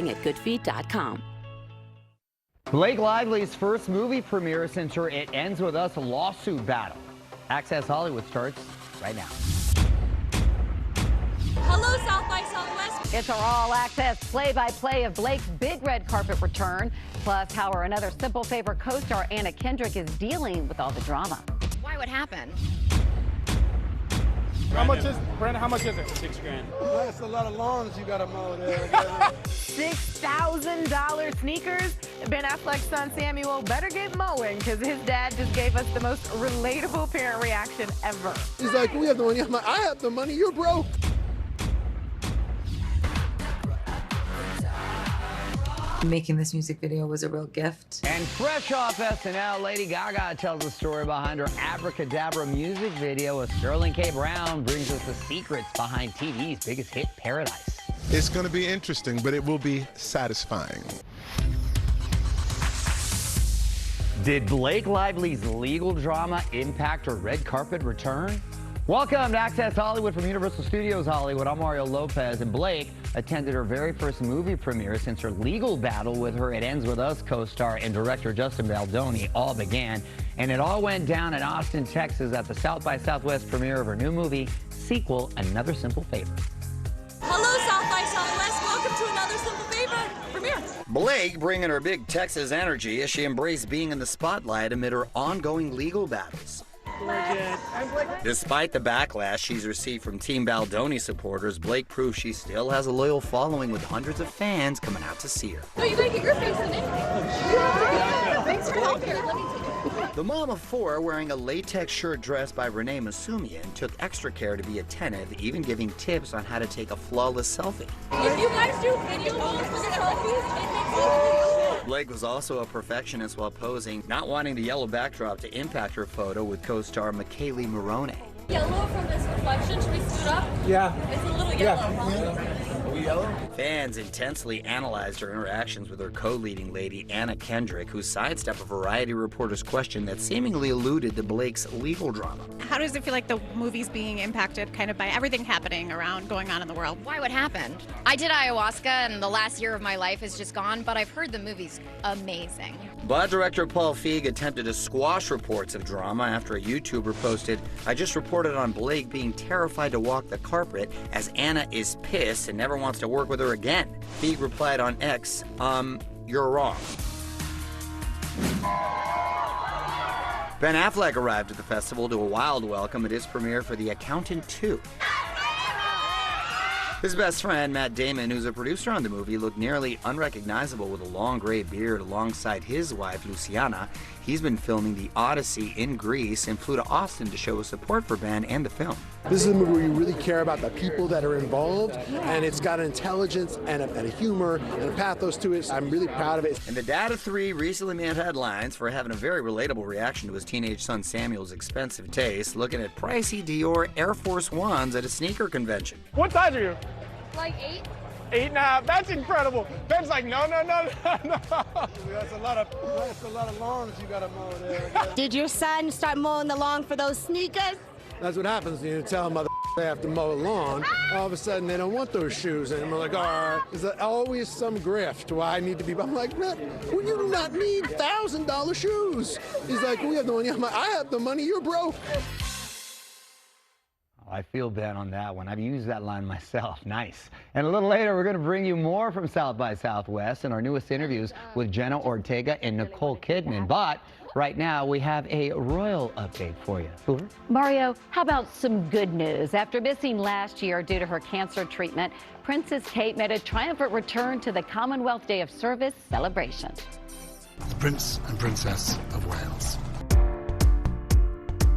at goodfeet.com. Blake Lively's first movie premiere since her It Ends With Us lawsuit battle. Access Hollywood starts right now. Hello, South by Southwest. It's our all-access play-by-play of Blake's big red carpet return, plus how her Another Simple Favor co-star Anna Kendrick is dealing with all the drama. Why would happen? How much is Brandon? How much is it? $6 grand. That's a lot of lawns you gotta mow there. $6,000 sneakers. Ben Affleck's son Samuel better get mowing because his dad just gave us the most relatable parent reaction ever. He's like, we have the money. I'm like, I have the money. You're broke. Making this music video was a real gift. And fresh off SNL, Lady Gaga tells the story behind her Abracadabra music video. As Sterling K. Brown brings us the secrets behind TV's biggest hit, Paradise. It's going to be interesting, but it will be satisfying. Did Blake Lively's legal drama impact her red carpet return? Welcome to Access Hollywood from Universal Studios Hollywood. I'm Mario Lopez, and Blake attended her very first movie premiere since her legal battle with her It Ends With Us co-star and director Justin Baldoni all began. And it all went down in Austin, Texas at the South by Southwest premiere of her new movie sequel, Another Simple Favor. Hello, South by Southwest. Welcome to Another Simple Favor premiere. Blake bringing her big Texas energy as she embraced being in the spotlight amid her ongoing legal battles. Despite the backlash she's received from Team Baldoni supporters, Blake proves she still has a loyal following with hundreds of fans coming out to see her. Oh, you gotta get your face in it. Yeah. Thanks for helping. Let me take it. The mom of four, wearing a latex shirt dressed by Renee Masumian, took extra care to be attentive, even giving tips on how to take a flawless selfie. If you guys do video calls for the selfies, it makes it Blake was also a perfectionist while posing, not wanting the yellow backdrop to impact her photo with co-star McKaylee Morone. yellow from this reflection. Should we scoot up? Yeah. It's a little yellow, huh? Are we yellow? Fans intensely analyzed her interactions with her co-leading lady, Anna Kendrick, who sidestepped a Variety reporter's question that seemingly alluded to Blake's legal drama. How does it feel like the movie's being impacted kind of by everything happening around going on in the world? Why would happen? I did ayahuasca and the last year of my life is just gone, but I've heard the movie's amazing. But director Paul Feig attempted to squash reports of drama after a YouTuber posted, "I just reported on Blake being terrified to walk the carpet as Anna is pissed and never wants to work with her again." Feig replied on X, you're wrong. Ben Affleck arrived at the festival to a wild welcome at his premiere for The Accountant 2. His best friend, Matt Damon, who's a producer on the movie, looked nearly unrecognizable with a long gray beard alongside his wife, Luciana. He's been filming The Odyssey in Greece and flew to Austin to show his support for Ben and the film. This is a movie where you really care about the people that are involved, and it's got an intelligence and a humor and a pathos to it. I'm really proud of it. And the dad of three recently made headlines for having a very relatable reaction to his teenage son Samuel's expensive taste, looking at pricey Dior Air Force Ones at a sneaker convention. What size are you? Like 8? 8.5. That's incredible. Ben's like, no. That's a lot of lawns you gotta mow there. Did your son start mowing the lawn for those sneakers? That's what happens. You tell them they have to mow a lawn. All of a sudden, they don't want those shoes, and we're like, all right. There's always some grift why I need to be. I'm like, man, well, you do not need $1,000 shoes. He's like, we have the money. I'm like, I have the money. You're broke. I feel bad on that one. I've used that line myself. Nice. And a little later, we're going to bring you more from South by Southwest and our newest interviews with Jenna Ortega and Nicole Kidman. But right now, we have a royal update for you. Hoover? Mario, how about some good news? After missing last year due to her cancer treatment, Princess Kate made a triumphant return to the Commonwealth Day of Service celebration. The Prince and Princess of Wales.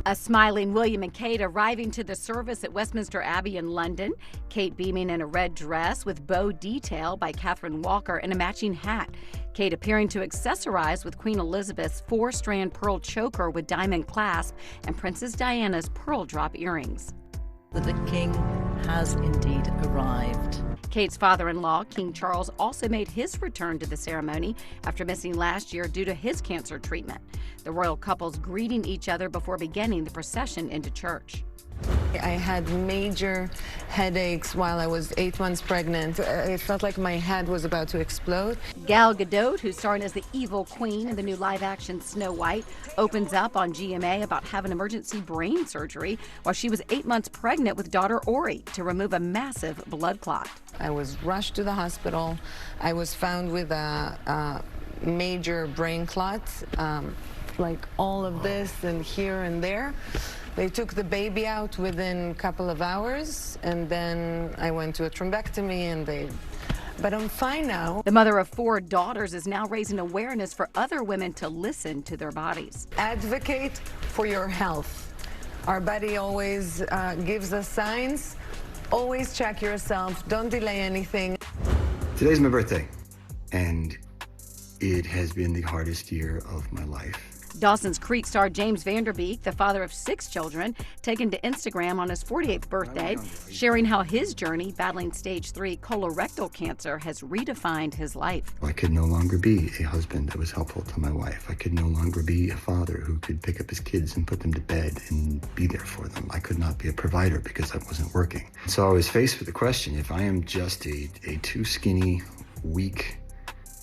A smiling William and Kate arriving to the service at Westminster Abbey in London. Kate beaming in a red dress with bow detail by Catherine Walker and a matching hat. Kate appearing to accessorize with Queen Elizabeth's 4-strand pearl choker with diamond clasp and Princess Diana's pearl drop earrings. The King has indeed arrived. Kate's father-in-law, King Charles, also made his return to the ceremony after missing last year due to his cancer treatment. The royal couples greeting each other before beginning the procession into church. I had major headaches while I was 8 months pregnant. It felt like my head was about to explode. Gal Gadot, who's starring as the evil queen in the new live-action Snow White, opens up on GMA about having emergency brain surgery while she was 8 months pregnant with daughter Ori to remove a massive blood clot. I was rushed to the hospital. I was found with a major brain clot, like all of this and here and there. They took the baby out within a couple of hours, and then I went to a thrombectomy, but I'm fine now. The mother of 4 daughters is now raising awareness for other women to listen to their bodies. Advocate for your health. Our body always gives us signs. Always check yourself. Don't delay anything. Today's my birthday, and it has been the hardest year of my life. Dawson's Creek star James Vanderbeek, the father of 6 children, taken to Instagram on his 48th birthday, sharing how his journey battling stage 3 colorectal cancer has redefined his life. I could no longer be a husband that was helpful to my wife. I could no longer be a father who could pick up his kids and put them to bed and be there for them. I could not be a provider because I wasn't working. So I was faced with the question, if I am just a too skinny, weak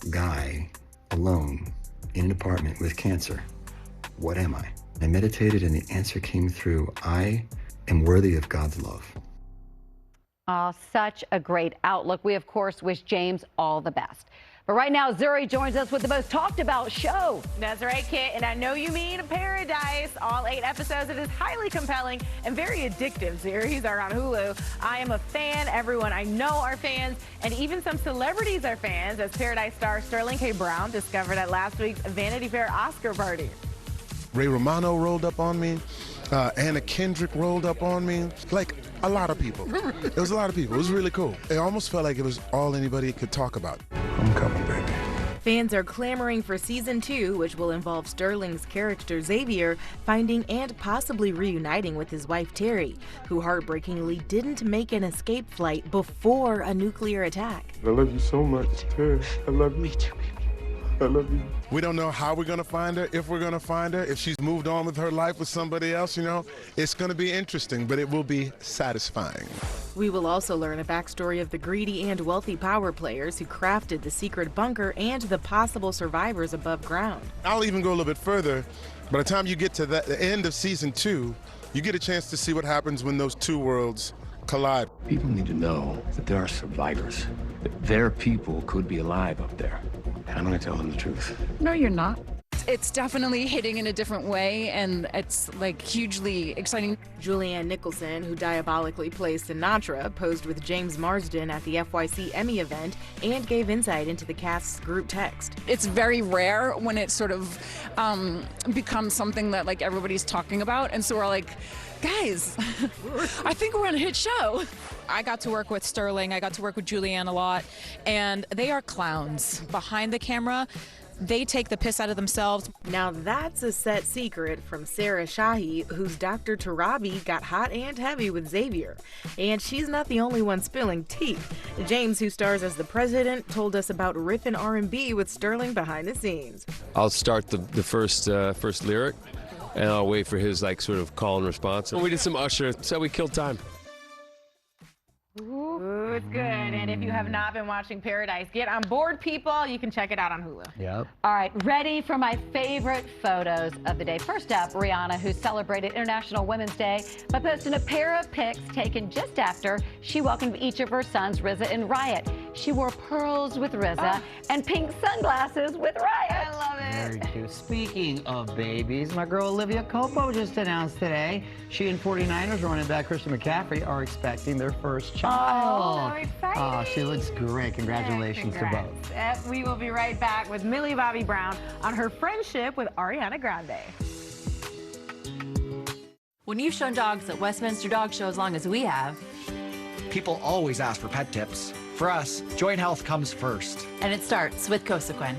guy alone in an apartment with cancer, what am I? I meditated and the answer came through. I am worthy of God's love. Oh, such a great outlook. We, of course, wish James all the best. But right now, Zuri joins us with the most talked about show. That's right, Kit, and I know you mean Paradise. All 8 episodes. It is highly compelling and very addictive series are on Hulu. I am a fan. Everyone I know are fans, and even some celebrities are fans, as Paradise star Sterling K. Brown discovered at last week's Vanity Fair Oscar party. Ray Romano rolled up on me. Anna Kendrick rolled up on me. Like, a lot of people. It was a lot of people. It was really cool. It almost felt like it was all anybody could talk about. I'm coming, baby. Fans are clamoring for season 2, which will involve Sterling's character Xavier finding and possibly reuniting with his wife Terry, who heartbreakingly didn't make an escape flight before a nuclear attack. I love you so much, Terry. I love you. I love you. We don't know how we're going to find her, if we're going to find her, if she's moved on with her life with somebody else, you know. It's going to be interesting, but it will be satisfying. We will also learn a backstory of the greedy and wealthy power players who crafted the secret bunker and the possible survivors above ground. I'll even go a little bit further. By the time you get to the end of season 2, you get a chance to see what happens when those 2 worlds collide. People need to know that there are survivors, that their people could be alive up there. And I'm going to tell them the truth. No, you're not. It's definitely hitting in a different way, and it's like hugely exciting. Julianne Nicholson, who diabolically plays Sinatra, posed with James Marsden at the FYC Emmy event and gave insight into the cast's group text. It's very rare when it sort of becomes something that like everybody's talking about, and so we're like, guys, I think we're on a hit show. I got to work with Sterling, I got to work with Julianne a lot, and they are clowns. Behind the camera, they take the piss out of themselves. Now that's a set secret from Sarah Shahi, whose Dr. Tarabi got hot and heavy with Xavier. And she's not the only one spilling tea. James, who stars as the president, told us about riffing R&B with Sterling behind the scenes. I'll start the first lyric, and I'll wait for his like sort of call and response. And we did some Usher, so we killed time. Ooh, it's good. And if you have not been watching Paradise, get on board, people. You can check it out on Hulu. Yep. All right, ready for my favorite photos of the day. First up, Rihanna, who celebrated International Women's Day by posting a pair of pics taken just after she welcomed each of her sons, RZA and Riot. She wore pearls with RZA and pink sunglasses with Riot. I love it. Very cute. Speaking of babies, my girl Olivia Copo just announced today she and 49ers running back Christian McCaffrey are expecting their first child. Oh, so exciting. Oh, she looks great. Congratulations to both. We will be right back with Millie Bobby Brown on her friendship with Ariana Grande. When you've shown dogs at Westminster Dog Show as long as we have, people always ask for pet tips. For us, joint health comes first. And it starts with Cosequin.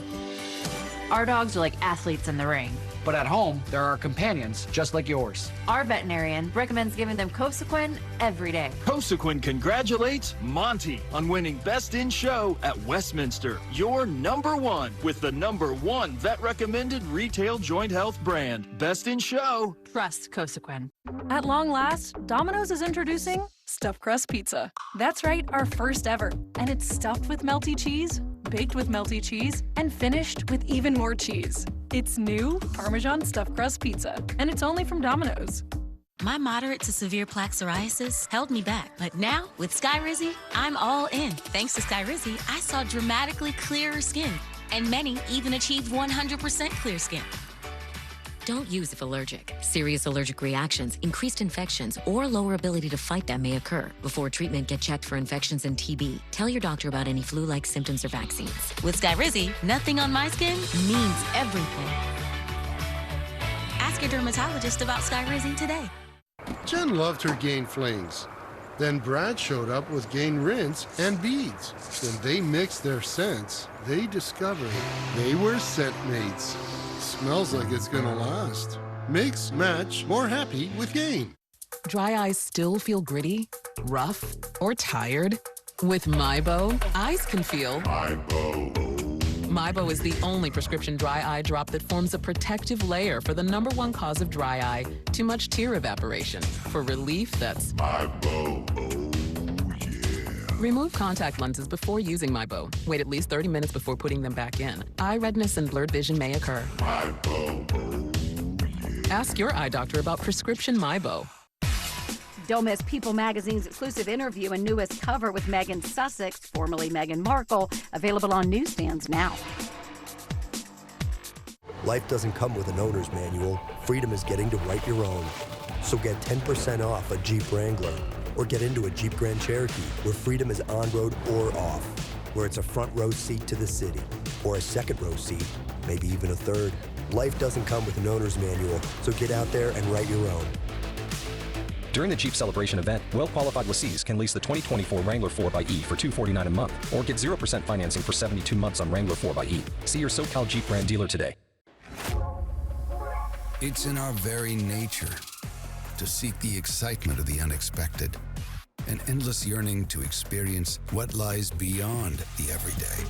Our dogs are like athletes in the ring. But at home, there are companions just like yours. Our veterinarian recommends giving them Cosequin every day. Cosequin congratulates Monty on winning Best in Show at Westminster. You're #1 with the #1 vet-recommended retail joint health brand. Best in Show. Trust Cosequin. At long last, Domino's is introducing Stuffed Crust Pizza. That's right, our first ever. And it's stuffed with melty cheese, baked with melty cheese, and finished with even more cheese. It's new Parmesan Stuffed Crust Pizza, and it's only from Domino's. My moderate to severe plaque psoriasis held me back, but now with Skyrizi, I'm all in. Thanks to Skyrizi, I saw dramatically clearer skin, and many even achieved 100% clear skin. Don't use if allergic. Serious allergic reactions, increased infections, or lower ability to fight them may occur. Before treatment, get checked for infections and TB. Tell your doctor about any flu-like symptoms or vaccines. With Skyrizi, nothing on my skin means everything. Ask your dermatologist about Skyrizi today. Jen loved her Gain flings. Then Brad showed up with Gain rinse and beads. When they mixed their scents, they discovered they were scent mates. Smells like it's gonna last. Mix, match, more happy with Gain. Dry eyes still feel gritty, rough, or tired? With MyBo, eyes can feel MyBo. MyBo is the only prescription dry eye drop that forms a protective layer for the #1 cause of dry eye, too much tear evaporation. For relief, that's MyBo. Remove contact lenses before using MyBo. Wait at least 30 minutes before putting them back in. Eye redness and blurred vision may occur. Ask your eye doctor about prescription MyBo. Don't miss People Magazine's exclusive interview and newest cover with Meghan Sussex, formerly Meghan Markle, available on newsstands now. Life doesn't come with an owner's manual. Freedom is getting to write your own. So get 10% off a Jeep Wrangler. Or get into a Jeep Grand Cherokee, where freedom is on-road or off. Where it's a front row seat to the city. Or a second row seat, maybe even a third. Life doesn't come with an owner's manual, so get out there and write your own. During the Jeep Celebration event, well-qualified lessees can lease the 2024 Wrangler 4xE for $249 a month, or get 0% financing for 72 months on Wrangler 4xE. See your SoCal Jeep brand dealer today. It's in our very nature to seek the excitement of the unexpected, an endless yearning to experience what lies beyond the everyday.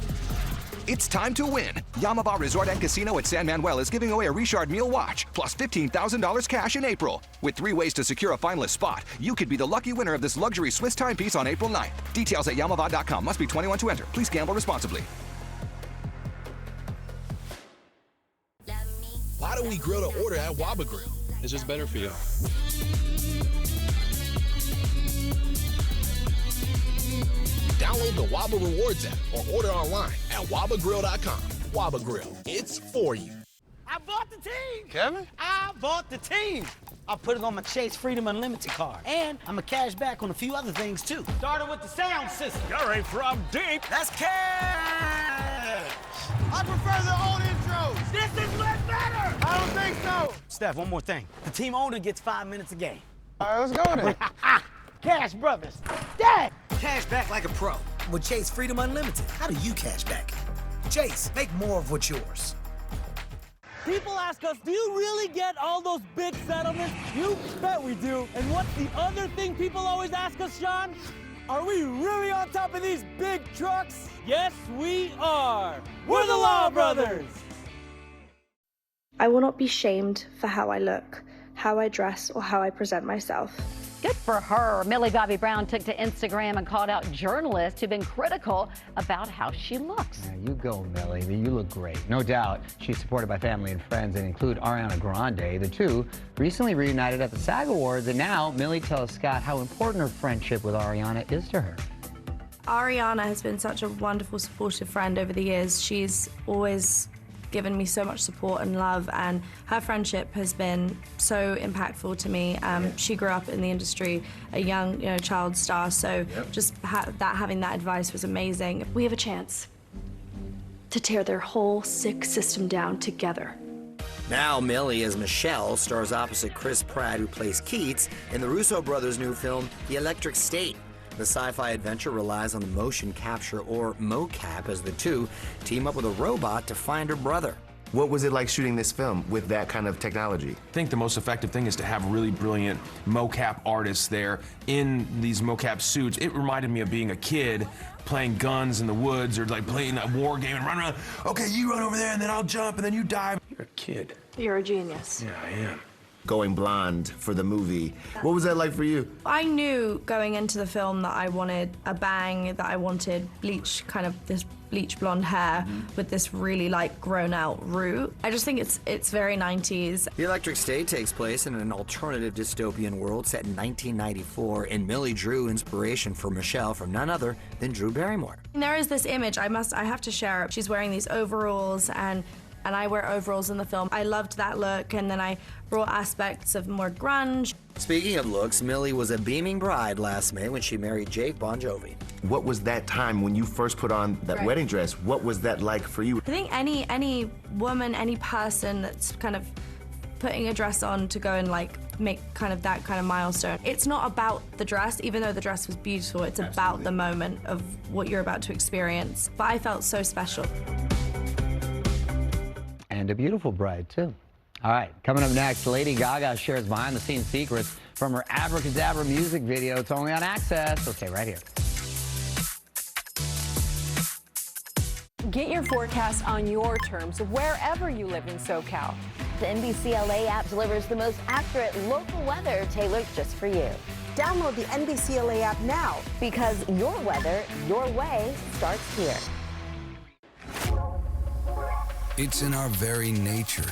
It's time to win. Yamaba Resort and Casino at San Manuel is giving away a Richard Mille watch, plus $15,000 cash in April. With 3 ways to secure a finalist spot, you could be the lucky winner of this luxury Swiss timepiece on April 9th. Details at yamava.com. Must be 21 to enter. Please gamble responsibly. Why do we grill to order at Waba Grill? It's just better for you. Download the Waba Rewards app or order online at wabagrill.com. Waba Grill, it's for you. I bought the team! Kevin? I bought the team! I put it on my Chase Freedom Unlimited card. And I'm a cash back on a few other things, too. Starting with the sound system. You're in from deep. That's cash! I prefer the old intros. This is way better! I don't think so. Steph, one more thing. The team owner gets 5 minutes a game. All right, let's go then. Cash Brothers. Dad! Cash back like a pro. With Chase Freedom Unlimited, how do you cash back? Chase, make more of what's yours. People ask us, do you really get all those big settlements? You bet we do. And what's the other thing people always ask us, Sean? Are we really on top of these big trucks? Yes, we are. We're the Law Brothers. I will not be shamed for how I look, how I dress, or how I present myself. Good for her. Millie Bobby Brown took to Instagram and called out journalists who've been critical about how she looks. Yeah, you go, Millie. You look great. No doubt she's supported by family and friends, and include Ariana Grande. The two recently reunited at the SAG Awards, and now Millie tells Scott how important her friendship with Ariana is to her. Ariana has been such a wonderful, supportive friend over the years. She's always given me so much support and love, and her friendship has been so impactful to me. She grew up in the industry, a young, child star, so just having that advice was amazing. We have a chance to tear their whole sick system down together. Now Millie, as Michelle, stars opposite Chris Pratt, who plays Keats, in the Russo brothers' new film, The Electric State. The sci-fi adventure relies on the motion capture, or mocap, as the two team up with a robot to find her brother. What was it like shooting this film with that kind of technology? I think the most effective thing is to have really brilliant mocap artists there in these mocap suits. It reminded me of being a kid playing guns in the woods or like playing a war game and run around. Okay, you run over there and then I'll jump and then you dive. You're a kid. You're a genius. Yeah, I am. Going blonde for the movie. What was that like for you? I knew going into the film that I wanted a bang, that I wanted bleach, kind of this bleach blonde hair with this really like grown out root. I just think it's very 90s. The Electric State takes place in an alternative dystopian world set in 1994, and Millie drew inspiration for Michelle from none other than Drew Barrymore. And there is this image, I have to share it. She's wearing these overalls and I wear overalls in the film. I loved that look, and then I brought aspects of more grunge. Speaking of looks, Millie was a beaming bride last May when she married Jake Bon Jovi. What was that time when you first put on that wedding dress? What was that like for you? I think any woman, any person that's kind of putting a dress on to go and like make kind of that kind of milestone. It's not about the dress, even though the dress was beautiful. It's about the moment of what you're about to experience. But I felt so special. And a beautiful bride, too. All right, coming up next, Lady Gaga shares behind-the-scenes secrets from her Abracadabra music video. It's only on Access. We'll stay right here. Get your forecast on your terms wherever you live in SoCal. The NBC LA app delivers the most accurate local weather tailored just for you. Download the NBC LA app now, Because your weather, your way, starts here. It's in our very nature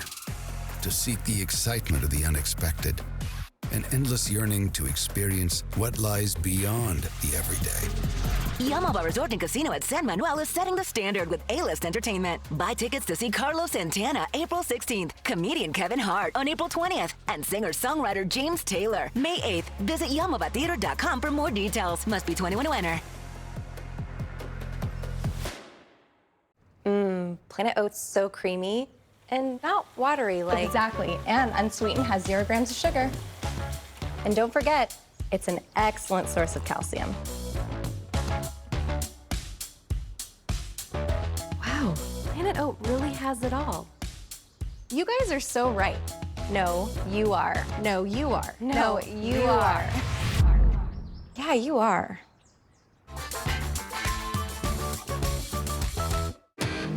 to seek the excitement of the unexpected, an endless yearning to experience what lies beyond the everyday. Yamaba Resort and Casino at San Manuel is setting the standard with A-list entertainment. Buy tickets to see Carlos Santana April 16th, comedian Kevin Hart on April 20th, and singer-songwriter James Taylor May 8th. Visit yamabatheater.com for more details. Must be 21 to enter. Planet Oats so creamy and not watery like. Exactly, and unsweetened, has 0 grams of sugar. And don't forget, it's an excellent source of calcium. Wow, Planet Oat really has it all. You guys are so right. No, you are. No, you are. No, you are. Yeah, you are.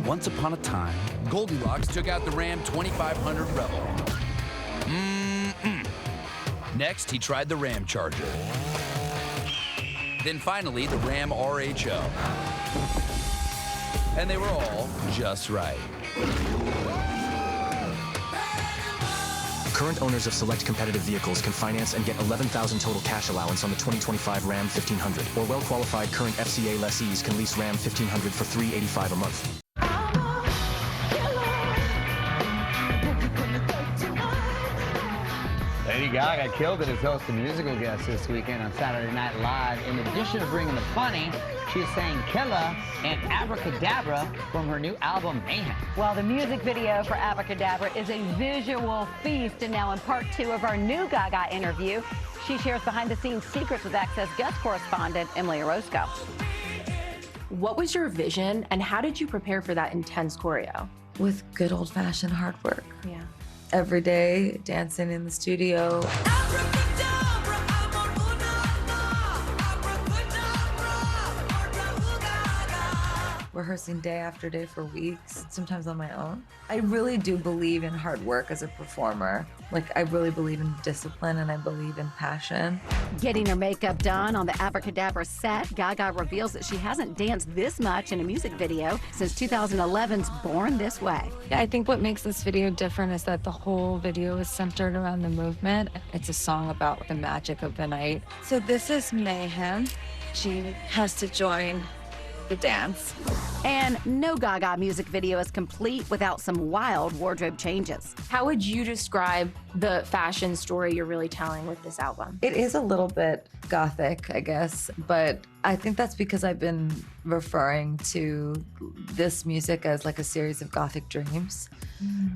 Once upon a time, Goldilocks took out the Ram 2500 Rebel. Next, he tried the Ram Charger. Then finally, the Ram RHO. And they were all just right. Current owners of select competitive vehicles can finance and get $11,000 total cash allowance on the 2025 Ram 1500, or well-qualified current FCA lessees can lease Ram 1500 for $385 a month. Lady Gaga killed it as host of musical guest this weekend on Saturday Night Live. In addition to bringing the funny, she sang Killa and Abracadabra from her new album, Mayhem. Well, the music video for Abracadabra is a visual feast, and now in part 2 of our new Gaga interview, she shares behind-the-scenes secrets with Access guest correspondent Emily Orozco. What was your vision, and how did you prepare for that intense choreo? With good old-fashioned hard work. Yeah. Every day, dancing in the studio. Rehearsing day after day for weeks, sometimes on my own. I really do believe in hard work as a performer. Like, I really believe in discipline and I believe in passion. Getting her makeup done on the Abracadabra set, Gaga reveals that she hasn't danced this much in a music video since 2011's Born This Way. I think what makes this video different is that the whole video is centered around the movement. It's a song about the magic of the night. So this is Mayhem. She has to join the dance. And no Gaga music video is complete without some wild wardrobe changes. How would you describe the fashion story you're really telling with this album? It is a little bit gothic, I guess, but I think that's because I've been referring to this music as like a series of gothic dreams.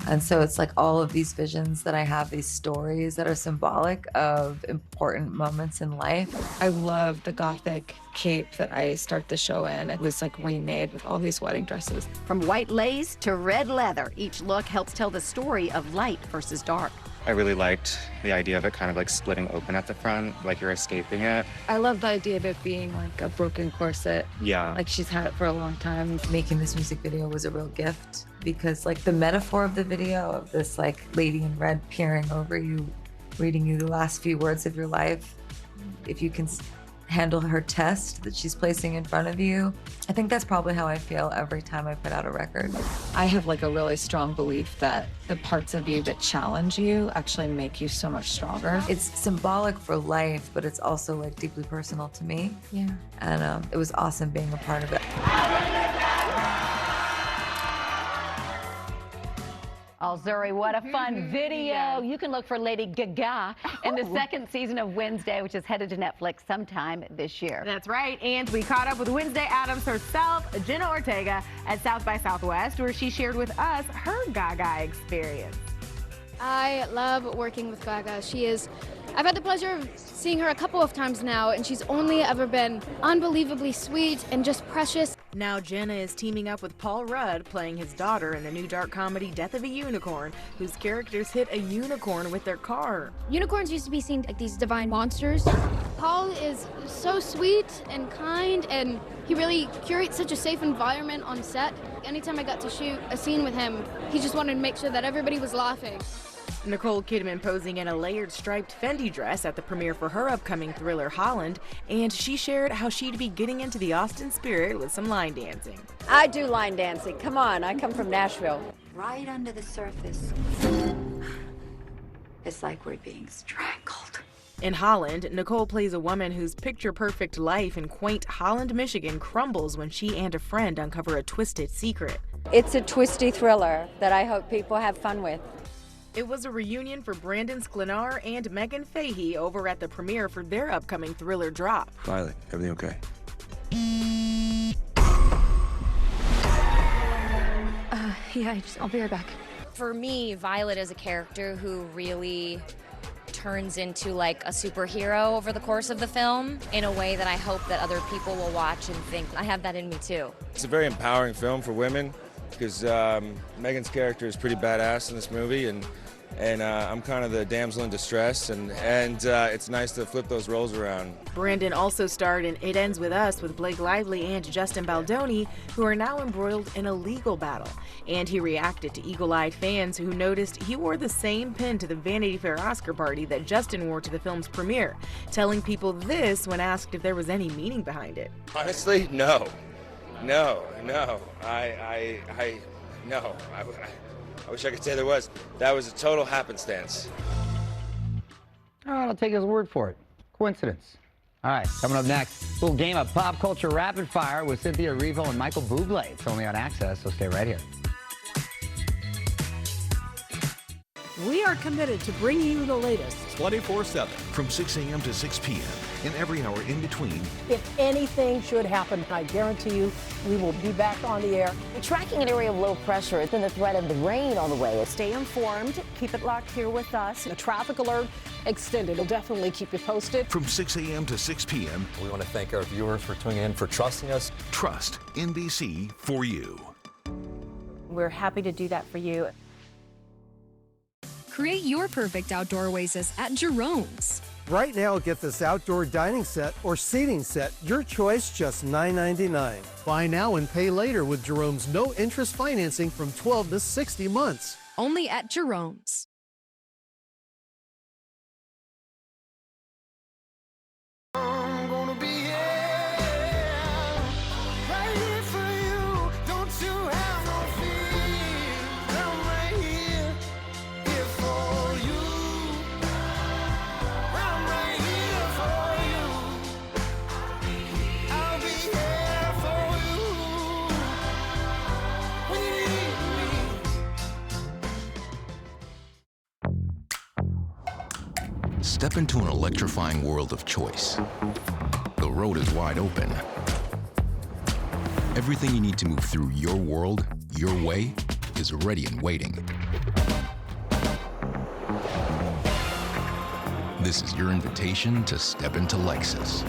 And so it's like all of these visions that I have, these stories that are symbolic of important moments in life. I love the gothic cape that I start the show in. It was like remade with all these wedding dresses. From white lace to red leather, each look helps tell the story of light versus dark. I really liked the idea of it kind of like splitting open at the front, like you're escaping it. I love the idea of it being like a broken corset. Yeah. Like she's had it for a long time. Making this music video was a real gift because like the metaphor of the video of this like lady in red peering over you, reading you the last few words of your life, if you can handle her test that she's placing in front of you. I think that's probably how I feel every time I put out a record. I have like a really strong belief that the parts of you that challenge you actually make you so much stronger. It's symbolic for life, but it's also like deeply personal to me. Yeah. And it was awesome being a part of it. Oh, Zuri, what a fun video. Yes. You can look for Lady Gaga in the second season of Wednesday, which is headed to Netflix sometime this year. That's right, and we caught up with Wednesday Addams herself, Jenna Ortega, at South by Southwest, where she shared with us her Gaga experience. I love working with Gaga. I've had the pleasure of seeing her a couple of times now, and she's only ever been unbelievably sweet and just precious. Now Jenna is teaming up with Paul Rudd, playing his daughter in the new dark comedy Death of a Unicorn, whose characters hit a unicorn with their car. Unicorns used to be seen like these divine monsters. Paul is so sweet and kind, and he really curates such a safe environment on set. Anytime I got to shoot a scene with him, he just wanted to make sure that everybody was laughing. Nicole Kidman posing in a layered striped Fendi dress at the premiere for her upcoming thriller Holland, and she shared how she'd be getting into the Austin spirit with some line dancing. I do line dancing. Come on, I come from Nashville. Right under the surface. It's like we're being strangled. In Holland, Nicole plays a woman whose picture-perfect life in quaint Holland, Michigan crumbles when she and a friend uncover a twisted secret. It's a twisty thriller that I hope people have fun with. It was a reunion for Brandon Sklenar and Megan Fahey over at the premiere for their upcoming thriller drop. Violet, everything okay? Yeah, I'll be right back. For me, Violet is a character who really turns into like a superhero over the course of the film in a way that I hope that other people will watch and think, I have that in me too. It's a very empowering film for women because Megan's character is pretty badass in this movie, and I'm kind of the damsel in distress, and it's nice to flip those roles around. Brandon also starred in It Ends With Us with Blake Lively and Justin Baldoni, who are now embroiled in a legal battle. And he reacted to eagle-eyed fans who noticed he wore the same pin to the Vanity Fair Oscar party that Justin wore to the film's premiere, telling people this when asked if there was any meaning behind it. Honestly, no. I wish I could say there was. That was a total happenstance. All right, I'll take his word for it. Coincidence. All right, coming up next, a little game of pop culture rapid fire with Cynthia Erivo and Michael Bublé. It's only on Access, so stay right here. We are committed to bringing you the latest 24/7 from 6 a.m. to 6 p.m. and every hour in between. If anything should happen, I guarantee you we will be back on the air. We're tracking an area of low pressure and the threat of the rain on the way. Stay informed. Keep it locked here with us. The traffic alert extended. We'll definitely keep you posted. From 6 a.m. to 6 p.m. We want to thank our viewers for tuning in, for trusting us. Trust NBC4U. We're happy to do that for you. Create your perfect outdoor oasis at Jerome's. Right now, get this outdoor dining set or seating set, your choice, just $9.99. Buy now and pay later with Jerome's no-interest financing from 12 to 60 months. Only at Jerome's. Step into an electrifying world of choice. The road is wide open. Everything you need to move through your world, your way, is ready and waiting. This is your invitation to step into Lexus.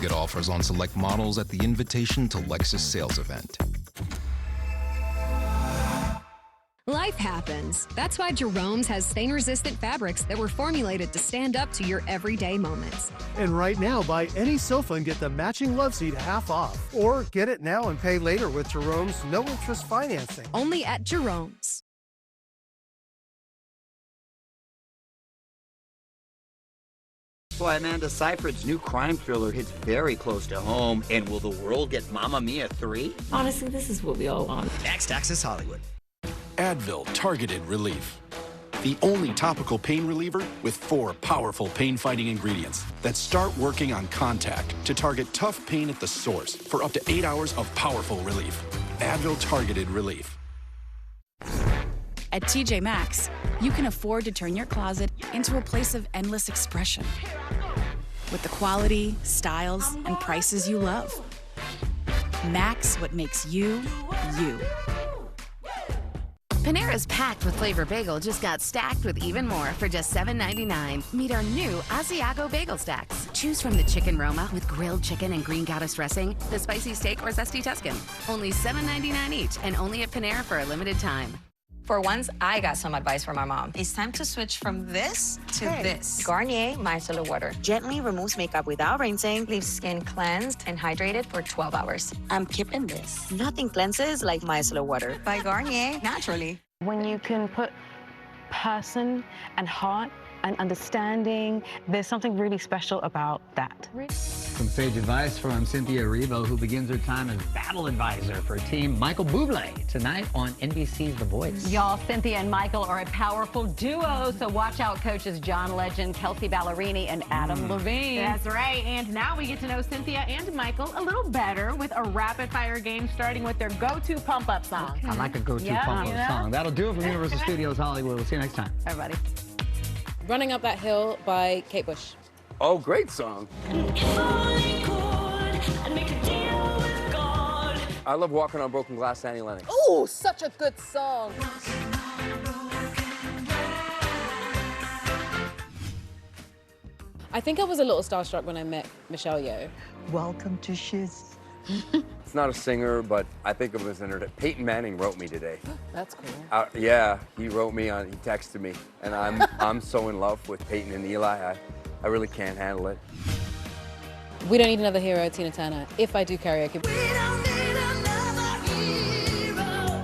Get offers on select models at the Invitation to Lexus sales event. Life happens. That's why Jerome's has stain-resistant fabrics that were formulated to stand up to your everyday moments. And right now, buy any sofa and get the matching love seat half off. Or get it now and pay later with Jerome's no-interest financing. Only at Jerome's. Boy, Amanda Seyfried's new crime thriller hits very close to home. And will the world get Mamma Mia 3? Honestly, this is what we all want. Next, Access Hollywood. Advil Targeted Relief. The only topical pain reliever with 4 powerful pain-fighting ingredients that start working on contact to target tough pain at the source for up to 8 hours of powerful relief. Advil Targeted Relief. At TJ Maxx, you can afford to turn your closet into a place of endless expression with the quality, styles, and prices you love. Max what makes you, you. Panera's packed with flavor bagel just got stacked with even more for just $7.99. Meet our new Asiago Bagel Stacks. Choose from the Chicken Roma with grilled chicken and green goddess dressing, the spicy steak or zesty Tuscan. Only $7.99 each and only at Panera for a limited time. For once, I got some advice from my mom. It's time to switch from this to this. Garnier Micellar Water. Gently removes makeup without rinsing, leaves skin cleansed and hydrated for 12 hours. I'm keeping this. Nothing cleanses like Micellar Water. By Garnier, naturally. When you can put person and heart and understanding, there's something really special about that. Some sage advice from Cynthia Erivo, who begins her time as battle advisor for Team Michael Bublé tonight on NBC's The Voice. Y'all, Cynthia and Michael are a powerful duo, so watch out coaches John Legend, Kelsey Ballerini, and Adam Levine. That's right, and now we get to know Cynthia and Michael a little better with a rapid-fire game starting with their go-to pump-up song. I like a go-to pump-up song. That'll do it from Universal Studios Hollywood. We'll see you next time. Everybody. Running Up That Hill by Kate Bush. Oh, great song. I love Walking on Broken Glass, Annie Lennox. Oh, such a good song. I think I was a little starstruck when I met Michelle Yeoh. Welcome to Shiz. It's not a singer, but I think it was entertaining. Peyton Manning wrote me today. That's cool. Yeah, he wrote me he texted me, and I'm so in love with Peyton and Eli. I really can't handle it. We Don't Need Another Hero, Tina Turner, if I do karaoke.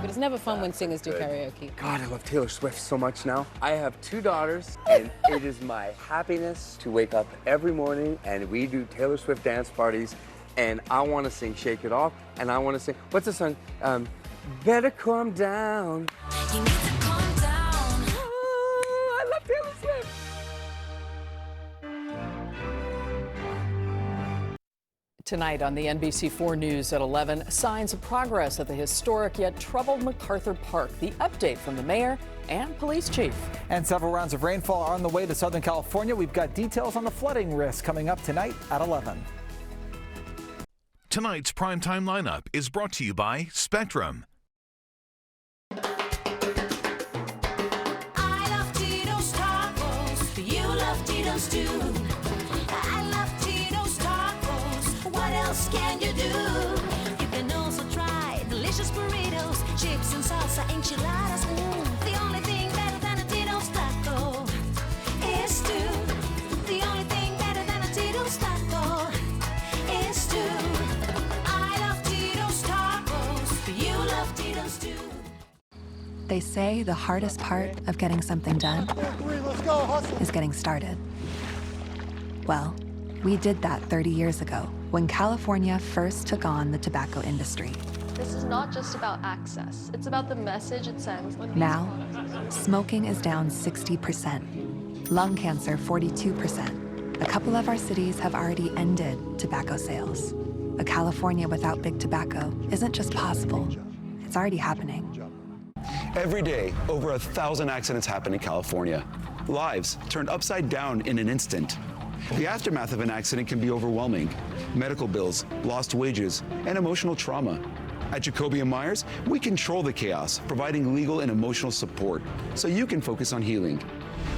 But it's never fun when singers do karaoke. God, I love Taylor Swift so much now. I have 2 daughters, and it is my happiness to wake up every morning and we do Taylor Swift dance parties, and I want to sing Shake It Off, and I want to sing, what's the song? Better Calm Down. You need to calm down. Oh, I love Taylor Swift. Tonight on the NBC4 News at 11, signs of progress at the historic yet troubled MacArthur Park. The update from the mayor and police chief. And several rounds of rainfall are on the way to Southern California. We've got details on the flooding risk coming up tonight at 11. Tonight's primetime lineup is brought to you by Spectrum. I love Tito's tacos. You love Tito's too. I love Tito's tacos. What else can you do? You can also try delicious burritos, chips and salsa, enchiladas. The only thing better than a Tito's taco is stew. The only thing better than a Tito's taco is stew. I love Tito's tacos. You love Tito's too. They say the hardest part of getting something done is getting started. Well, we did that 30 years ago when California first took on the tobacco industry. This is not just about access, it's about the message it sends. Now, smoking is down 60%, lung cancer 42%. A couple of our cities have already ended tobacco sales. A California without big tobacco isn't just possible, it's already happening. Every day, over 1,000 accidents happen in California. Lives turned upside down in an instant. The aftermath of an accident can be overwhelming. Medical bills, lost wages, and emotional trauma. At Jacoby & Myers, we control the chaos, providing legal and emotional support so you can focus on healing.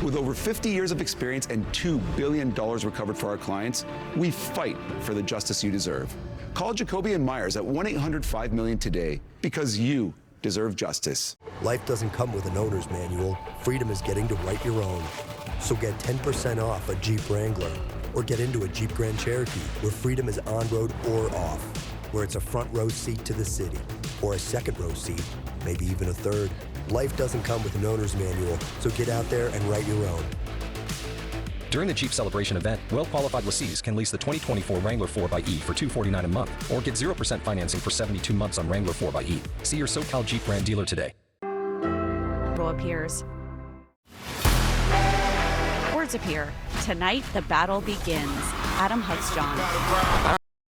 With over 50 years of experience and $2 billion recovered for our clients, we fight for the justice you deserve. Call Jacoby & Myers at 1-800-5-MILLION today because you deserve justice. Life doesn't come with an owner's manual. Freedom is getting to write your own. So get 10% off a Jeep Wrangler or get into a Jeep Grand Cherokee where freedom is on-road or off, where it's a front row seat to the city or a second row seat, maybe even a third. Life doesn't come with an owner's manual, so get out there and write your own. During the Jeep Celebration event, well-qualified lessees can lease the 2024 Wrangler 4xE for $249 a month or get 0% financing for 72 months on Wrangler 4xE. See your SoCal Jeep brand dealer today. Appears. Words appear. Tonight, the battle begins. Adam Huxjon.